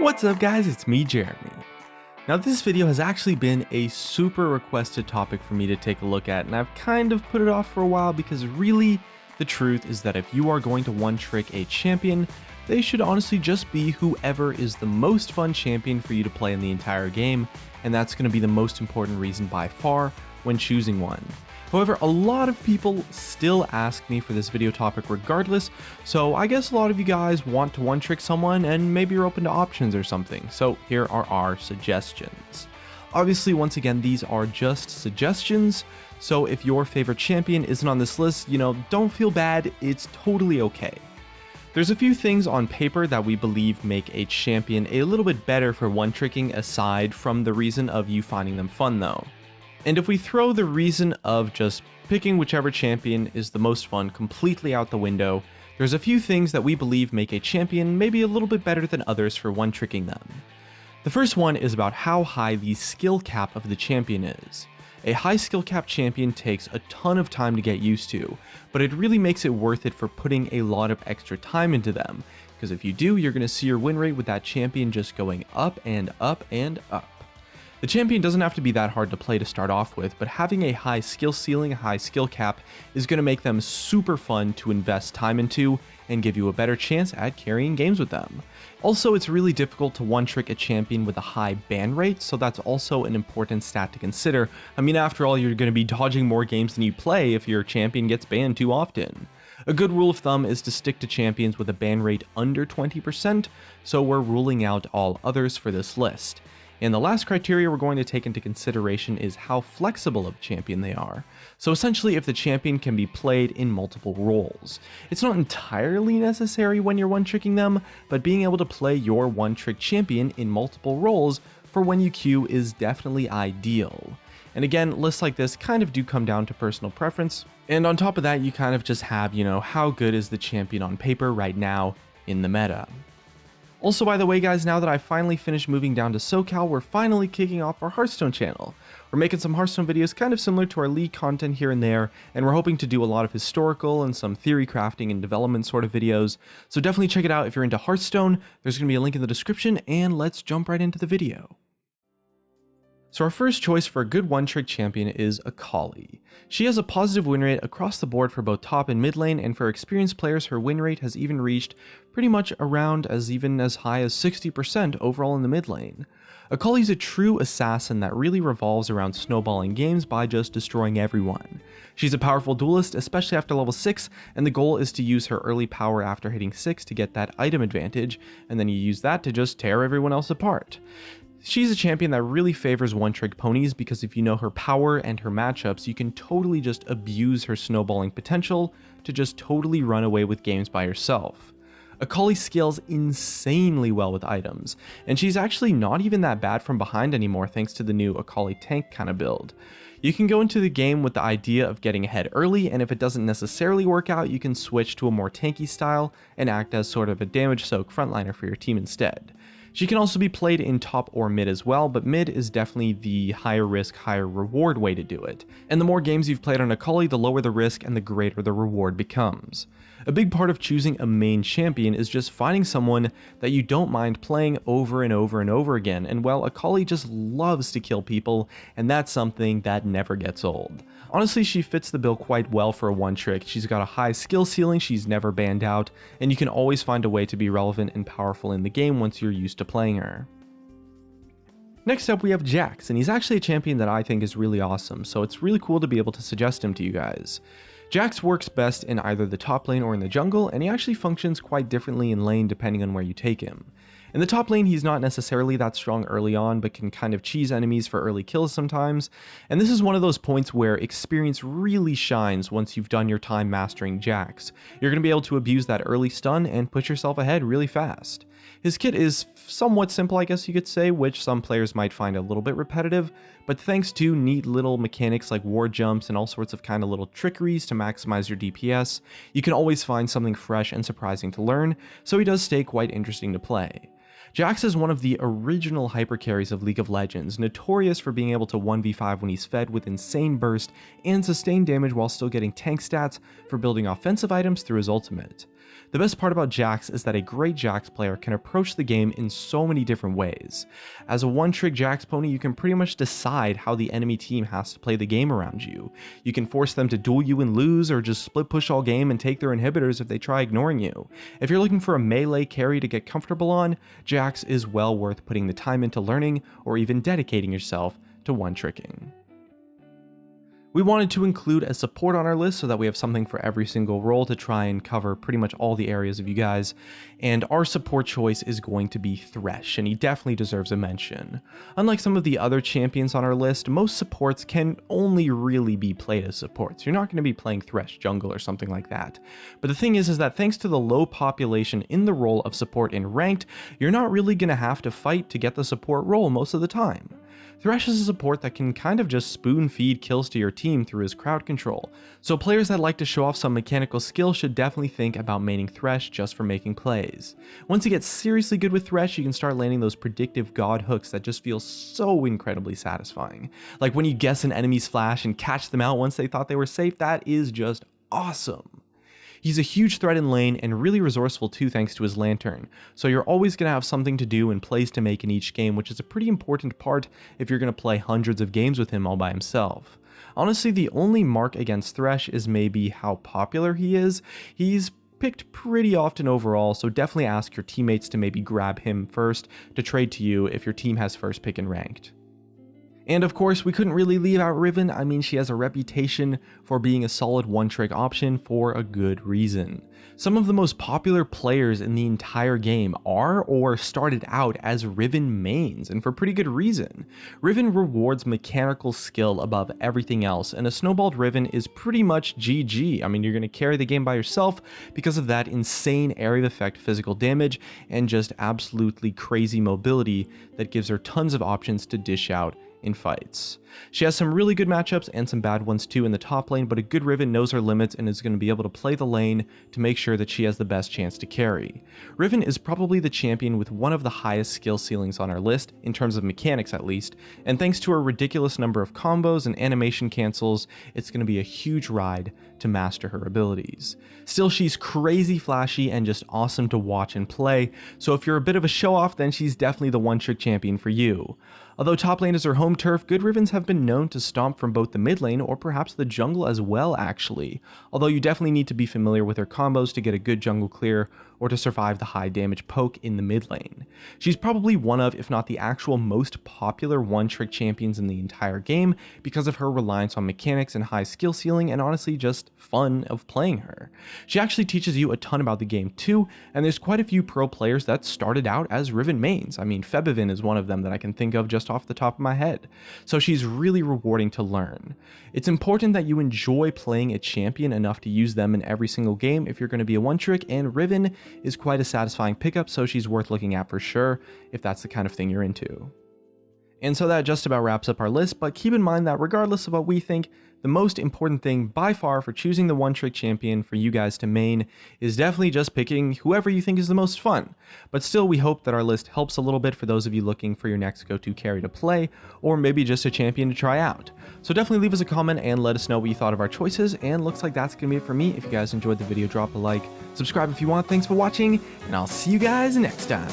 What's up guys, it's me Jeremy. Now this video has actually been a super requested topic for me to take a look at, and I've kind of put it off for a while because really the truth is that if you are going to one trick a champion, they should honestly just be whoever is the most fun champion for you to play in the entire game, and that's going to be the most important reason by far when choosing one. However, a lot of people still ask me for this video topic regardless, so I guess a lot of you guys want to one-trick someone and maybe you're open to options or something, so here are our suggestions. Obviously, once again, these are just suggestions, so if your favorite champion isn't on this list, don't feel bad, it's totally okay. There's a few things on paper that we believe make a champion a little bit better for one-tricking aside from the reason of you finding them fun though. And if we throw the reason of just picking whichever champion is the most fun completely out the window, there's a few things that we believe make a champion maybe a little bit better than others for one-tricking them. The first one is about how high the skill cap of the champion is. A high skill cap champion takes a ton of time to get used to, but it really makes it worth it for putting a lot of extra time into them, because if you do, you're going to see your win rate with that champion just going up and up and up. The champion doesn't have to be that hard to play to start off with, but having a high skill ceiling, a high skill cap, is going to make them super fun to invest time into and give you a better chance at carrying games with them. Also, it's really difficult to one-trick a champion with a high ban rate, so that's also an important stat to consider. I mean, after all, you're going to be dodging more games than you play if your champion gets banned too often. A good rule of thumb is to stick to champions with a ban rate under 20%, so we're ruling out all others for this list. And the last criteria we're going to take into consideration is how flexible of a champion they are. So essentially, if the champion can be played in multiple roles. It's not entirely necessary when you're one-tricking them, but being able to play your one-trick champion in multiple roles for when you queue is definitely ideal. And again, lists like this kind of do come down to personal preference. And on top of that, you kind of just have, how good is the champion on paper right now in the meta. Also, by the way guys, now that I finally finished moving down to SoCal, we're finally kicking off our Hearthstone channel. We're making some Hearthstone videos kind of similar to our League content here and there, and we're hoping to do a lot of historical and some theory crafting and development sort of videos, so definitely check it out if you're into Hearthstone. There's going to be a link in the description, and let's jump right into the video. So our first choice for a good one-trick champion is Akali. She has a positive win rate across the board for both top and mid lane, and for experienced players her win rate has even reached pretty much around even as high as 60% overall in the mid lane. Akali's a true assassin that really revolves around snowballing games by just destroying everyone. She's a powerful duelist, especially after level 6, and the goal is to use her early power after hitting 6 to get that item advantage, and then you use that to just tear everyone else apart. She's a champion that really favors one-trick ponies because if you know her power and her matchups, you can totally just abuse her snowballing potential to just totally run away with games by herself. Akali scales insanely well with items, and she's actually not even that bad from behind anymore thanks to the new Akali tank kind of build. You can go into the game with the idea of getting ahead early, and if it doesn't necessarily work out, you can switch to a more tanky style and act as sort of a damage soak frontliner for your team instead. She can also be played in top or mid as well, but mid is definitely the higher risk, higher reward way to do it. And the more games you've played on Akali, the lower the risk and the greater the reward becomes. A big part of choosing a main champion is just finding someone that you don't mind playing over and over and over again, and well, Akali just loves to kill people, and that's something that never gets old. Honestly, she fits the bill quite well for a one-trick. She's got a high skill ceiling, she's never banned out, and you can always find a way to be relevant and powerful in the game once you're used to playing her. Next up we have Jax, and he's actually a champion that I think is really awesome, so it's really cool to be able to suggest him to you guys. Jax works best in either the top lane or in the jungle, and he actually functions quite differently in lane depending on where you take him. In the top lane, he's not necessarily that strong early on, but can kind of cheese enemies for early kills sometimes, and this is one of those points where experience really shines once you've done your time mastering Jax. You're going to be able to abuse that early stun and push yourself ahead really fast. His kit is somewhat simple, I guess you could say, which some players might find a little bit repetitive, but thanks to neat little mechanics like ward jumps and all sorts of kind of little trickeries to maximize your DPS, you can always find something fresh and surprising to learn, so he does stay quite interesting to play. Jax is one of the original hypercarries of League of Legends, notorious for being able to 1v5 when he's fed with insane burst and sustain damage while still getting tank stats for building offensive items through his ultimate. The best part about Jax is that a great Jax player can approach the game in so many different ways. As a one-trick Jax pony, you can pretty much decide how the enemy team has to play the game around you. You can force them to duel you and lose, or just split push all game and take their inhibitors if they try ignoring you. If you're looking for a melee carry to get comfortable on, Jax is well worth putting the time into learning or even dedicating yourself to one-tricking. We wanted to include a support on our list so that we have something for every single role to try and cover pretty much all the areas of you guys, and our support choice is going to be Thresh, and he definitely deserves a mention. Unlike some of the other champions on our list, most supports can only really be played as supports. You're not going to be playing Thresh jungle or something like that. But the thing is that thanks to the low population in the role of support in ranked, you're not really going to have to fight to get the support role most of the time. Thresh is a support that can kind of just spoon feed kills to your team through his crowd control, so players that like to show off some mechanical skill should definitely think about maining Thresh just for making plays. Once you get seriously good with Thresh, you can start landing those predictive god hooks that just feel so incredibly satisfying. Like when you guess an enemy's flash and catch them out once they thought they were safe, that is just awesome. He's a huge threat in lane and really resourceful too thanks to his lantern, so you're always going to have something to do and plays to make in each game, which is a pretty important part if you're going to play hundreds of games with him all by himself. Honestly, the only mark against Thresh is maybe how popular he is. He's picked pretty often overall, so definitely ask your teammates to maybe grab him first to trade to you if your team has first pick in ranked. And of course, we couldn't really leave out Riven. I mean, she has a reputation for being a solid one-trick option for a good reason. Some of the most popular players in the entire game are or started out as Riven mains, and for pretty good reason. Riven rewards mechanical skill above everything else, and a snowballed Riven is pretty much GG. I mean, you're going to carry the game by yourself because of that insane area of effect physical damage and just absolutely crazy mobility that gives her tons of options to dish out in fights. She has some really good matchups and some bad ones too in the top lane, but a good Riven knows her limits and is going to be able to play the lane to make sure that she has the best chance to carry. Riven is probably the champion with one of the highest skill ceilings on our list, in terms of mechanics at least, and thanks to her ridiculous number of combos and animation cancels, it's going to be a huge ride to master her abilities. Still, she's crazy flashy and just awesome to watch and play, so if you're a bit of a show-off, then she's definitely the one-trick champion for you. Although top lane is her home turf, good Rivens have been known to stomp from both the mid lane or perhaps the jungle as well actually, although you definitely need to be familiar with her combos to get a good jungle clear or to survive the high damage poke in the mid lane. She's probably one of, if not the actual most popular one-trick champions in the entire game because of her reliance on mechanics and high skill ceiling and honestly just fun of playing her. She actually teaches you a ton about the game too, and there's quite a few pro players that started out as Riven mains. I mean, Febivin is one of them that I can think of just off the top of my head. So she's really rewarding to learn. It's important that you enjoy playing a champion enough to use them in every single game if you're going to be a one-trick, and Riven is quite a satisfying pickup, so she's worth looking at for sure if that's the kind of thing you're into. And so that just about wraps up our list, but keep in mind that regardless of what we think, the most important thing by far for choosing the one-trick champion for you guys to main is definitely just picking whoever you think is the most fun. But still, we hope that our list helps a little bit for those of you looking for your next go-to carry to play, or maybe just a champion to try out. So definitely leave us a comment and let us know what you thought of our choices, and looks like that's going to be it for me. If you guys enjoyed the video, drop a like, subscribe if you want. Thanks for watching, and I'll see you guys next time.